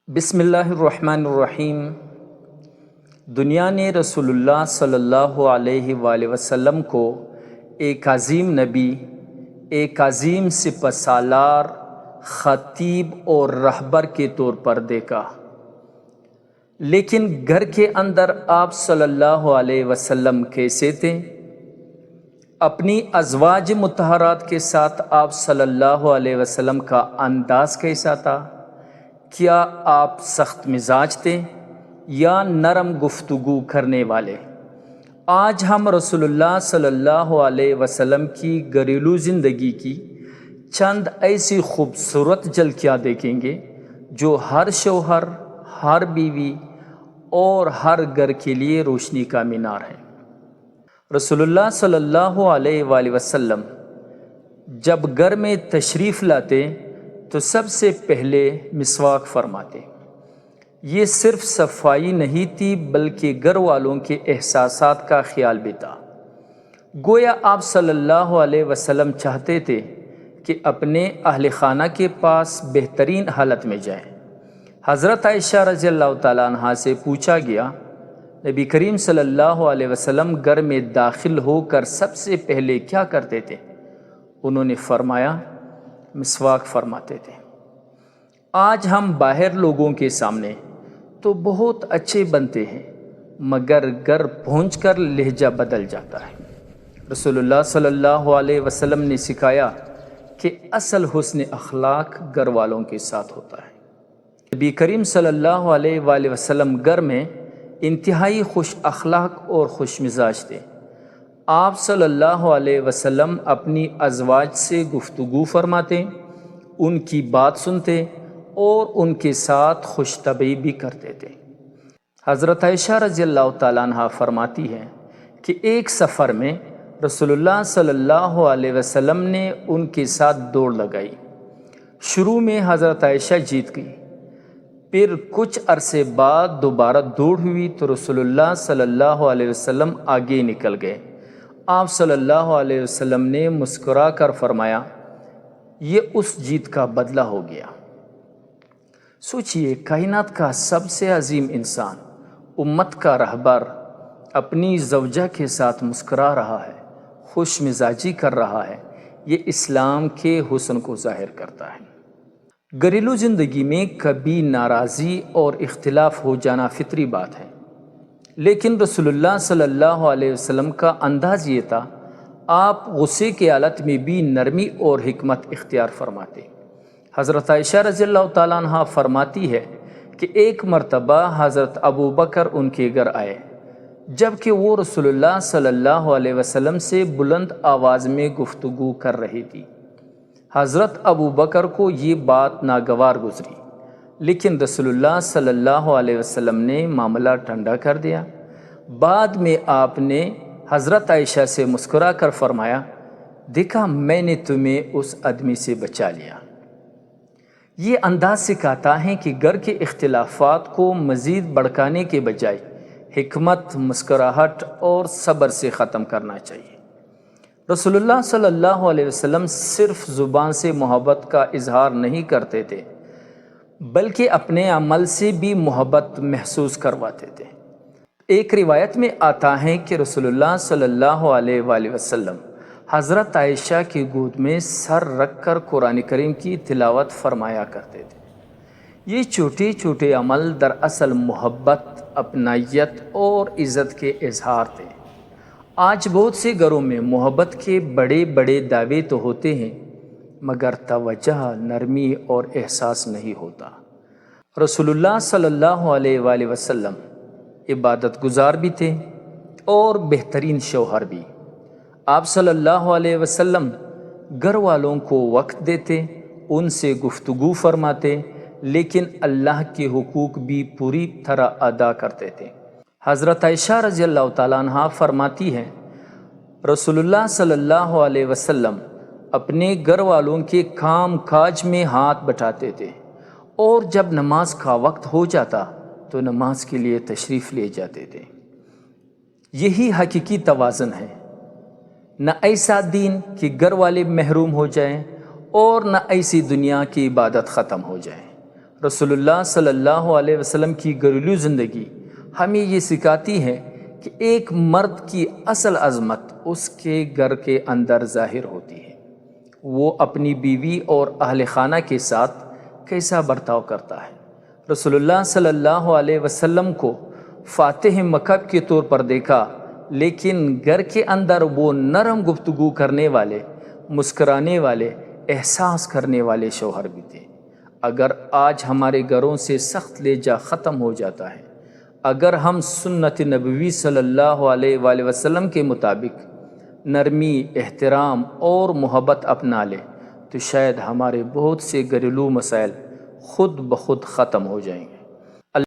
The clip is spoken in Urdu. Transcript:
بسم اللہ الرحمن الرحیم۔ دنیا نے رسول اللہ صلی اللہ علیہ وآلہ وسلم کو ایک عظیم نبی، ایک عظیم سپہ سالار، خطیب اور رہبر کے طور پر دیکھا، لیکن گھر کے اندر آپ صلی اللہ علیہ وسلم کیسے تھے؟ اپنی ازواج مطہرات کے ساتھ آپ صلی اللہ علیہ وسلم کا انداز کیسا تھا؟ کیا آپ سخت مزاج تھے یا نرم گفتگو کرنے والے؟ آج ہم رسول اللہ صلی اللہ علیہ وسلم کی گھریلو زندگی کی چند ایسی خوبصورت جھلکیاں دیکھیں گے جو ہر شوہر، ہر بیوی اور ہر گھر کے لیے روشنی کا مینار ہے۔ رسول اللہ صلی اللہ علیہ وآلہ وسلم جب گھر میں تشریف لاتے تو سب سے پہلے مسواک فرماتے۔ یہ صرف صفائی نہیں تھی بلکہ گھر والوں کے احساسات کا خیال بھی تھا۔ گویا آپ صلی اللہ علیہ وسلم چاہتے تھے کہ اپنے اہل خانہ کے پاس بہترین حالت میں جائیں۔ حضرت عائشہ رضی اللہ تعالیٰ عنہ سے پوچھا گیا، نبی کریم صلی اللہ علیہ وسلم گھر میں داخل ہو کر سب سے پہلے کیا کرتے تھے؟ انہوں نے فرمایا، مسواک فرماتے تھے۔ آج ہم باہر لوگوں کے سامنے تو بہت اچھے بنتے ہیں، مگر گھر پہنچ کر لہجہ بدل جاتا ہے۔ رسول اللہ صلی اللہ علیہ وسلم نے سکھایا کہ اصل حسن اخلاق گھر والوں کے ساتھ ہوتا ہے۔ نبی کریم صلی اللہ علیہ وآلہ وسلم گھر میں انتہائی خوش اخلاق اور خوش مزاج تھے۔ آپ صلی اللہ علیہ وسلم اپنی ازواج سے گفتگو فرماتے، ان کی بات سنتے اور ان کے ساتھ خوش طبعی بھی کرتے تھے۔ حضرت عائشہ رضی اللہ تعالیٰ عنہ فرماتی ہے کہ ایک سفر میں رسول اللہ صلی اللہ علیہ وسلم نے ان کے ساتھ دوڑ لگائی۔ شروع میں حضرت عائشہ جیت گئی، پھر کچھ عرصے بعد دوبارہ دوڑ ہوئی تو رسول اللہ صلی اللہ علیہ وسلم آگے نکل گئے۔ آپ صلی اللہ علیہ وسلم نے مسکرا کر فرمایا، یہ اس جیت کا بدلہ ہو گیا۔ سوچئے، کائنات کا سب سے عظیم انسان، امت کا رہبر، اپنی زوجہ کے ساتھ مسکرا رہا ہے، خوش مزاجی کر رہا ہے۔ یہ اسلام کے حسن کو ظاہر کرتا ہے۔ گھریلو زندگی میں کبھی ناراضی اور اختلاف ہو جانا فطری بات ہے، لیکن رسول اللہ صلی اللہ علیہ وسلم کا انداز یہ تھا، آپ غصے کی حالت میں بھی نرمی اور حکمت اختیار فرماتے۔ حضرت عائشہ رضی اللہ تعالیٰ عنہ فرماتی ہے کہ ایک مرتبہ حضرت ابو بکر ان کے گھر آئے، جبکہ وہ رسول اللہ صلی اللہ علیہ وسلم سے بلند آواز میں گفتگو کر رہی تھی۔ حضرت ابو بکر کو یہ بات ناگوار گزری، لیکن رسول اللہ صلی اللہ علیہ وسلم نے معاملہ ٹھنڈا کر دیا۔ بعد میں آپ نے حضرت عائشہ سے مسکرا کر فرمایا، دیکھا، میں نے تمہیں اس آدمی سے بچا لیا۔ یہ انداز سکھاتا ہے کہ گھر کے اختلافات کو مزید بڑھانے کے بجائے حکمت، مسکراہٹ اور صبر سے ختم کرنا چاہیے۔ رسول اللہ صلی اللہ علیہ وسلم صرف زبان سے محبت کا اظہار نہیں کرتے تھے، بلکہ اپنے عمل سے بھی محبت محسوس کرواتے تھے۔ ایک روایت میں آتا ہے کہ رسول اللہ صلی اللہ علیہ وآلہ وسلم حضرت عائشہ کی گود میں سر رکھ کر قرآن کریم کی تلاوت فرمایا کرتے تھے۔ یہ چھوٹے چھوٹے عمل دراصل محبت، اپنائیت اور عزت کے اظہار تھے۔ آج بہت سے گھروں میں محبت کے بڑے بڑے دعوے تو ہوتے ہیں، مگر توجہ، نرمی اور احساس نہیں ہوتا۔ رسول اللہ صلی اللہ علیہ وآلہ وسلم عبادت گزار بھی تھے اور بہترین شوہر بھی۔ آپ صلی اللہ علیہ وسلم گھر والوں کو وقت دیتے، ان سے گفتگو فرماتے، لیکن اللہ کے حقوق بھی پوری طرح ادا کرتے تھے۔ حضرت عائشہ رضی اللہ تعالیٰ عنہ فرماتی ہے، رسول اللہ صلی اللہ علیہ وسلم اپنے گھر والوں کے کام کاج میں ہاتھ بٹاتے تھے، اور جب نماز کا وقت ہو جاتا تو نماز کے لیے تشریف لے جاتے تھے۔ یہی حقیقی توازن ہے، نہ ایسا دین کہ گھر والے محروم ہو جائیں اور نہ ایسی دنیا کی عبادت ختم ہو جائے۔ رسول اللہ صلی اللہ علیہ وسلم کی گھریلو زندگی ہمیں یہ سکھاتی ہے کہ ایک مرد کی اصل عظمت اس کے گھر کے اندر ظاہر ہوتی ہے، وہ اپنی بیوی اور اہل خانہ کے ساتھ کیسا برتاؤ کرتا ہے۔ رسول اللہ صلی اللہ علیہ وسلم کو فاتح مکہ کے طور پر دیکھا، لیکن گھر کے اندر وہ نرم گفتگو کرنے والے، مسکرانے والے، احساس کرنے والے شوہر بھی تھے۔ اگر آج ہمارے گھروں سے سخت لہجہ ختم ہو جاتا ہے، اگر ہم سنت نبوی صلی اللہ علیہ وآلہ وسلم کے مطابق نرمی، احترام اور محبت اپنا لیں، تو شاید ہمارے بہت سے گھریلو مسائل خود بخود ختم ہو جائیں گے۔